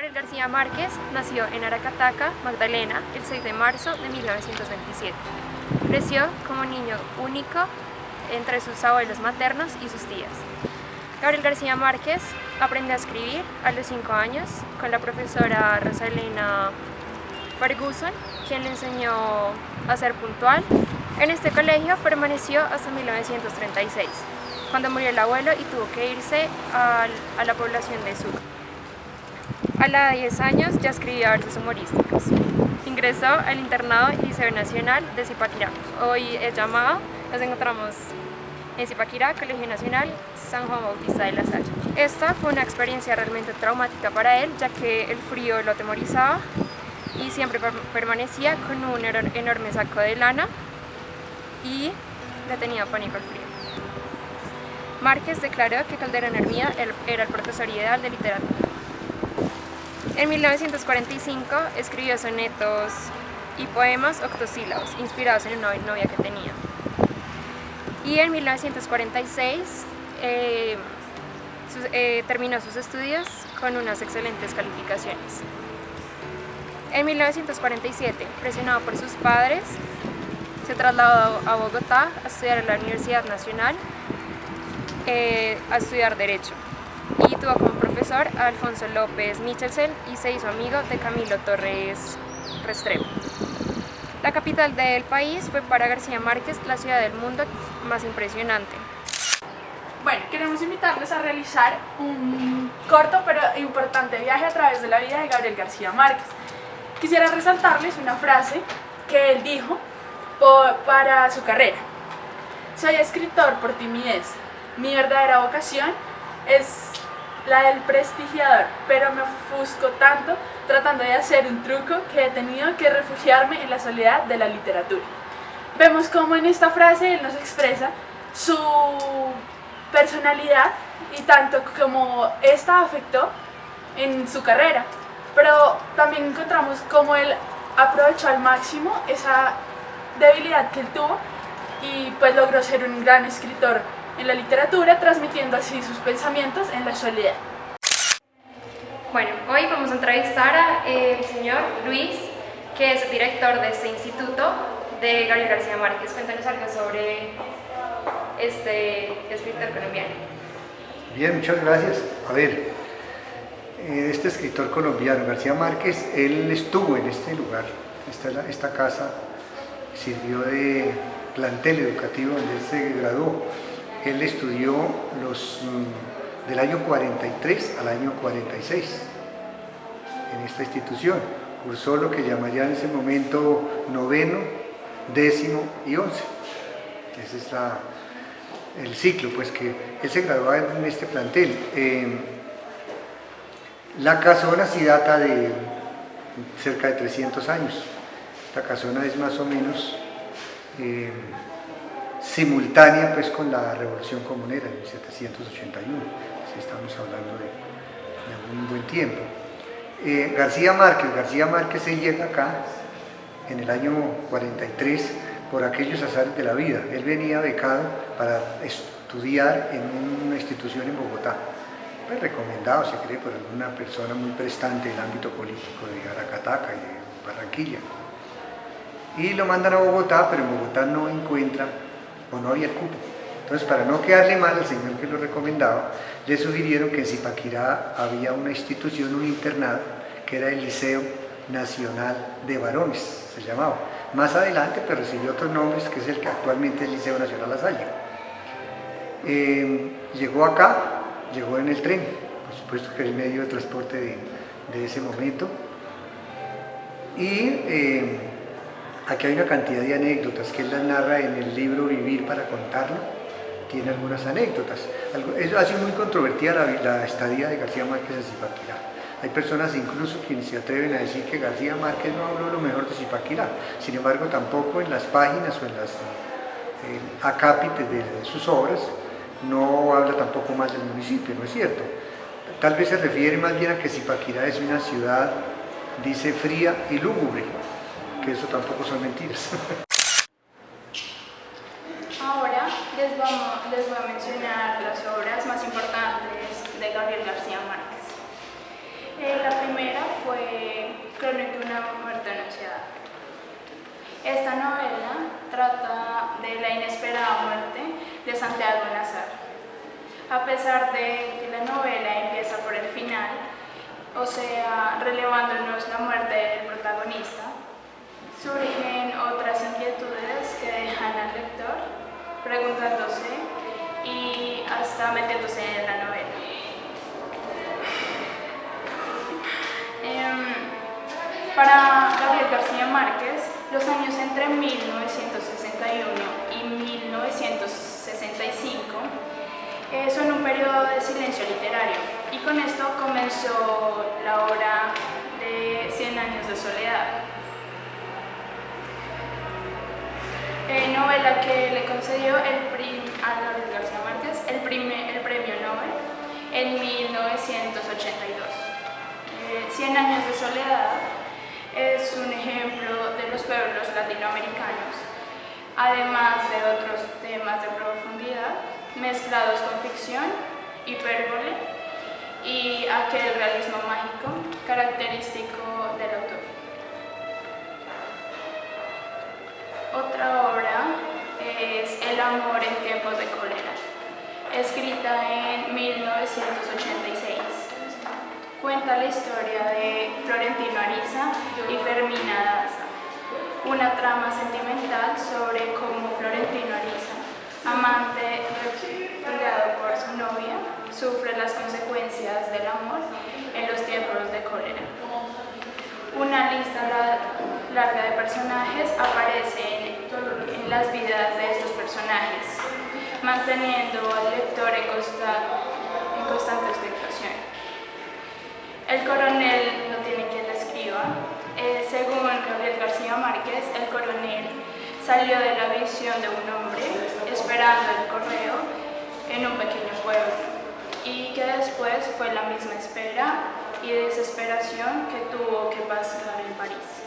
Gabriel García Márquez nació en Aracataca, Magdalena, el 6 de marzo de 1927. Creció como niño único entre sus abuelos maternos y sus tías. Gabriel García Márquez aprendió a escribir a los 5 años con la profesora Rosalena Ferguson, quien le enseñó a ser puntual. En este colegio permaneció hasta 1936, cuando murió el abuelo y tuvo que irse a la población de Sucre. A la edad de 10 años ya escribía versos humorísticos. Ingresó al internado Liceo Nacional de Zipaquirá. Hoy es llamado, nos encontramos en Zipaquirá, Colegio Nacional San Juan Bautista de la Salle. Esta fue una experiencia realmente traumática para él, ya que el frío lo atemorizaba y siempre permanecía con un enorme saco de lana y le tenía pánico al frío. Márquez declaró que Calderón Hermida era el profesor ideal de literatura. En 1945 escribió sonetos y poemas octosílabos, inspirados en una novia que tenía. Y en 1946 terminó sus estudios con unas excelentes calificaciones. En 1947, presionado por sus padres, se trasladó a Bogotá a estudiar en la Universidad Nacional, a estudiar Derecho. Y tuvo como profesor a Alfonso López Michelsen y se hizo amigo de Camilo Torres Restrepo. La capital del país fue para García Márquez la ciudad del mundo más impresionante. Bueno, queremos invitarles a realizar un corto pero importante viaje a través de la vida de Gabriel García Márquez. Quisiera resaltarles una frase que él dijo para su carrera. Soy escritor por timidez. Mi verdadera vocación es la del prestigiador, pero me ofusco tanto tratando de hacer un truco que he tenido que refugiarme en la soledad de la literatura. Vemos cómo en esta frase él nos expresa su personalidad y tanto como esta afectó en su carrera, pero también encontramos cómo él aprovechó al máximo esa debilidad que él tuvo y pues logró ser un gran escritor en la literatura, transmitiendo así sus pensamientos en la soledad. Bueno, hoy vamos a entrevistar al señor Luis, que es el director de este instituto de Gabriel García Márquez. Cuéntanos algo sobre este escritor colombiano. Bien, muchas gracias. A ver, este escritor colombiano, García Márquez, él estuvo en este lugar, esta casa sirvió de plantel educativo donde él se graduó. Él estudió del año 43 al año 46 en esta institución. Cursó lo que llamarían en ese momento noveno, décimo y 11. Ese es el ciclo, pues que él se graduó en este plantel. La casona sí data de cerca de 300 años. Esta casona es más o menos simultánea pues con la Revolución Comunera en 1781, si estamos hablando de un buen tiempo. García Márquez se llega acá en el año 43 por aquellos azares de la vida. Él venía becado para estudiar en una institución en Bogotá, pues recomendado, se cree, por alguna persona muy prestante del ámbito político de Aracataca y de Barranquilla. Y lo mandan a Bogotá, pero en Bogotá no encuentra o no había cupo. Entonces, para no quedarle mal al señor que lo recomendaba, le sugirieron que en Zipaquirá había una institución, un internado, que era el Liceo Nacional de Varones, se llamaba. Más adelante, pero recibió otros nombres, que es el que actualmente es el Liceo Nacional La Salle. Llegó acá, llegó en el tren, por supuesto que es el medio de transporte de ese momento. Y aquí hay una cantidad de anécdotas que él las narra en el libro Vivir para contarlo. Tiene algunas anécdotas. Ha sido muy controvertida la estadía de García Márquez en Zipaquirá. Hay personas incluso quienes se atreven a decir que García Márquez no habló lo mejor de Zipaquirá. Sin embargo, tampoco en las páginas o en las acápites de sus obras no habla tampoco más del municipio, ¿no es cierto? Tal vez se refiere más bien a que Zipaquirá es una ciudad, dice, fría y lúgubre, que eso tampoco son mentiras. Ahora les voy a mencionar las obras más importantes de Gabriel García Márquez. La primera fue Crónica de una muerte anunciada. Esta novela trata de la inesperada muerte de Santiago Nazar. A pesar de que la novela empieza por el final, o sea, relevándonos la muerte del protagonista, surgen otras inquietudes que dejan al lector preguntándose y hasta metiéndose en la novela. Para Gabriel García Márquez, los años entre 1961 y 1965 son un periodo de silencio literario, y con esto comenzó la obra de 100 años de soledad, novela que le concedió a Gabriel García Márquez el premio Nobel en 1982. 100 años de soledad es un ejemplo de los pueblos latinoamericanos, además de otros temas de profundidad mezclados con ficción, hipérbole y aquel realismo mágico característico del autor. Otra obra es El amor en tiempos de cólera, escrita en 1986. Cuenta la historia de Florentino Ariza y Fermina Daza, una trama sentimental sobre cómo Florentino Ariza, amante repudiado por su novia, sufre las consecuencias del amor en los tiempos de cólera. Una lista larga de personajes aparece en las vidas de estos personajes, manteniendo al lector en constante expectación. El coronel no tiene quien la escriba. Según Gabriel García Márquez, el coronel salió de la visión de un hombre esperando el correo en un pequeño pueblo, y que después fue la misma espera y desesperación que tuvo que pasar en París.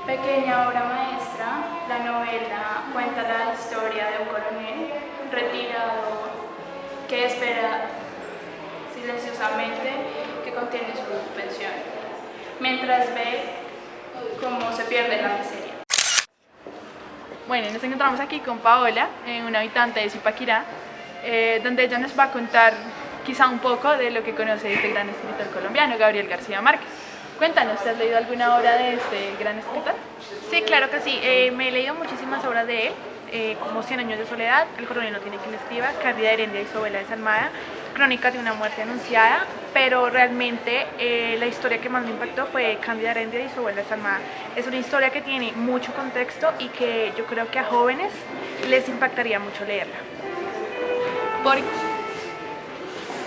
Pequeña obra maestra, la novela cuenta la historia de un coronel retirado que espera silenciosamente que contiene su pensión, mientras ve cómo se pierde la miseria. Bueno, nos encontramos aquí con Paola, una habitante de Zipaquirá, donde ella nos va a contar quizá un poco de lo que conoce de este gran escritor colombiano, Gabriel García Márquez. Cuéntanos, ¿te has leído alguna obra de este gran escritor? Sí, claro que sí. Me he leído muchísimas obras de él, como 100 años de soledad, El coronel no tiene quien le escriba, Cándida Heredia y su abuela desalmada, Crónica de una muerte anunciada, pero realmente la historia que más me impactó fue Cándida Heredia y su abuela desalmada. Es una historia que tiene mucho contexto y que yo creo que a jóvenes les impactaría mucho leerla.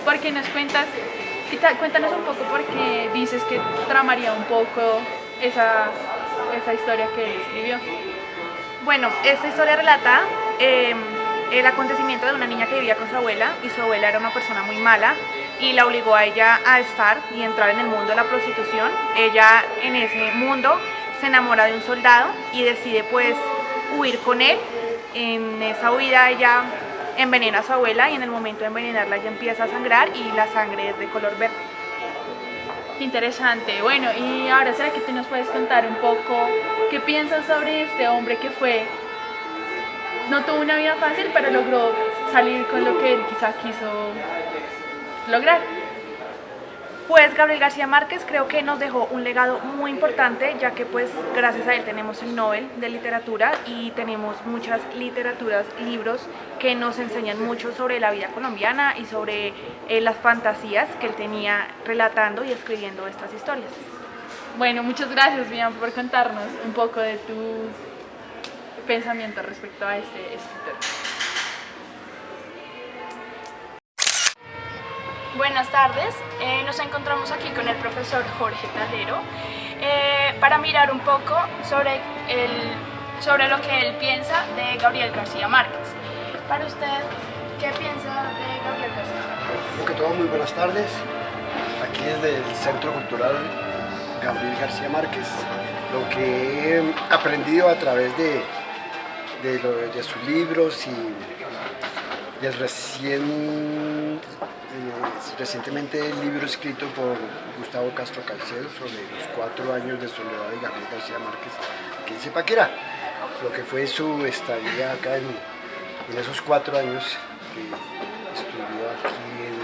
¿Por qué nos cuentas? Cuéntanos un poco porque dices que tramaría un poco esa historia que él escribió. Bueno, esta historia relata el acontecimiento de una niña que vivía con su abuela, y su abuela era una persona muy mala y la obligó a ella a estar y entrar en el mundo de la prostitución. Ella en ese mundo se enamora de un soldado y decide pues huir con él. En esa huida ella envenena a su abuela, y en el momento de envenenarla ella empieza a sangrar y la sangre es de color verde. Qué interesante. Bueno, y ahora ¿será que tú nos puedes contar un poco qué piensas sobre este hombre que no tuvo una vida fácil, pero logró salir con lo que él quizá quiso lograr? Pues Gabriel García Márquez creo que nos dejó un legado muy importante, ya que pues gracias a él tenemos el Nobel de Literatura y tenemos muchas literaturas, libros que nos enseñan mucho sobre la vida colombiana y sobre las fantasías que él tenía relatando y escribiendo estas historias. Bueno, muchas gracias, Bian, por contarnos un poco de tu pensamiento respecto a este escritor. Buenas tardes, nos encontramos aquí con el profesor Jorge Talero para mirar un poco sobre lo que él piensa de Gabriel García Márquez. Para usted, ¿qué piensa de Gabriel García Márquez? Primero que todo, muy buenas tardes. Aquí desde el Centro Cultural Gabriel García Márquez, lo que he aprendido a través de sus libros y del recién recientemente el libro escrito por Gustavo Castro Caicedo sobre los 4 años de soledad de Gabriel García Márquez aquí en Zipaquirá, lo que fue su estadía acá en esos 4 años que estudió aquí en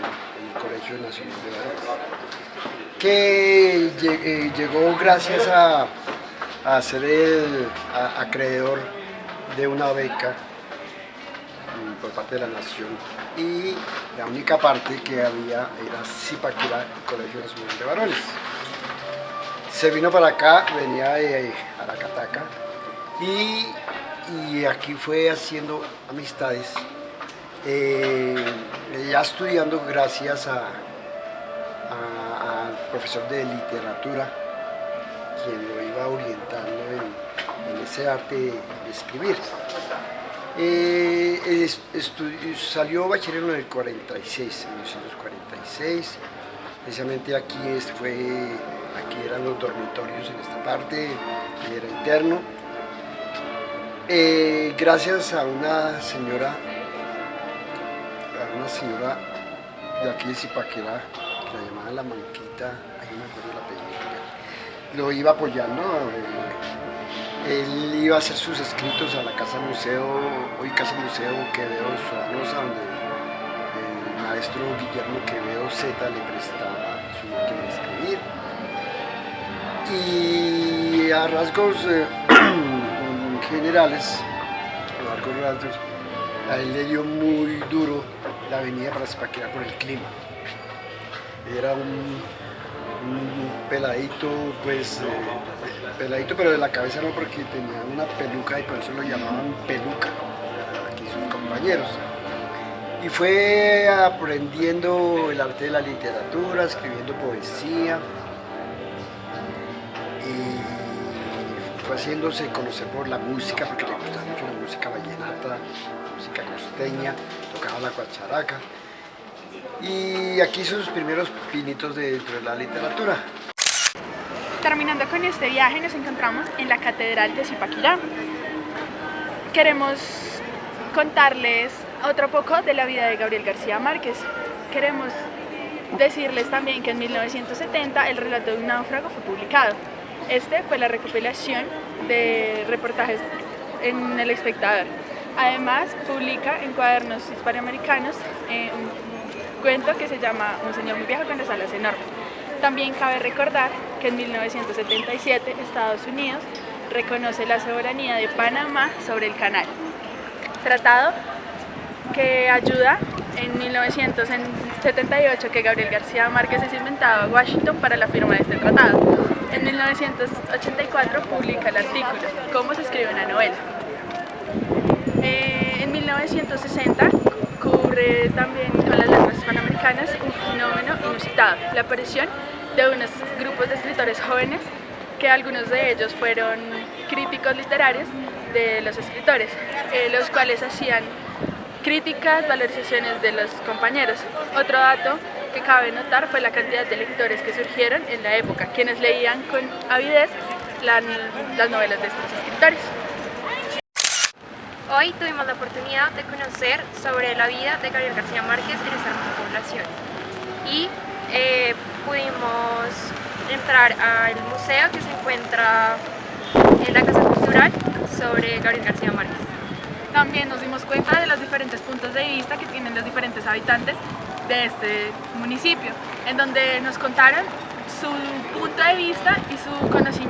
el Colegio Nacional de Varones, que llegó gracias a ser el acreedor de una beca por parte de la Nación, y la única parte que había era Zipaquirá, el Colegio Nacional de Varones. Se vino para acá, venía de Aracataca, y aquí fue haciendo amistades, ya estudiando gracias al profesor de literatura, quien lo iba orientando en ese arte de escribir. Salió bachiller en el 46, en 1946, precisamente aquí eran los dormitorios en esta parte, y era interno. Gracias a una señora de aquí de Zipaquirá, que la llamaban La Manquita, ahí no me acuerdo el apellido, lo iba apoyando. Él iba a hacer sus escritos a la Casa Museo, hoy Casa Museo Quevedo Sornosa, donde el maestro Guillermo Quevedo Z le prestaba su máquina de escribir. Y a rasgos generales, a él le dio muy duro la venida para Zipaquirá por el clima. Era un peladito, pues peladito, pero de la cabeza no, porque tenía una peluca y por eso lo llamaban peluca aquí sus compañeros. Y fue aprendiendo el arte de la literatura, escribiendo poesía, y fue haciéndose conocer por la música, porque le gustaba mucho la música vallenata, la música costeña, tocaba la guacharaca. Y aquí hizo sus primeros pinitos dentro de la literatura. Terminando con este viaje, nos encontramos en la Catedral de Zipaquirá. Queremos contarles otro poco de la vida de Gabriel García Márquez. Queremos decirles también que en 1970 el relato de un náufrago fue publicado. Este fue la recopilación de reportajes en El Espectador. Además, publica en Cuadernos Hispanoamericanos un cuento que se llama Un señor muy viejo con las alas enormes. También cabe recordar que en 1977 Estados Unidos reconoce la soberanía de Panamá sobre el canal. Tratado que ayuda en 1978 que Gabriel García Márquez es inventado a Washington para la firma de este tratado. En 1984 publica el artículo Cómo se escribe una novela. En 1960 ocurre también con las lenguas hispanoamericanas un fenómeno inusitado, la aparición de unos grupos de escritores jóvenes, que algunos de ellos fueron críticos literarios de los escritores, los cuales hacían críticas, valorizaciones de los compañeros. Otro dato que cabe notar fue la cantidad de lectores que surgieron en la época, quienes leían con avidez las novelas de estos escritores. Hoy tuvimos la oportunidad de conocer sobre la vida de Gabriel García Márquez en esta hermosa población y pudimos entrar al museo que se encuentra en la Casa Cultural sobre Gabriel García Márquez. También nos dimos cuenta de los diferentes puntos de vista que tienen los diferentes habitantes de este municipio, en donde nos contaron su punto de vista y su conocimiento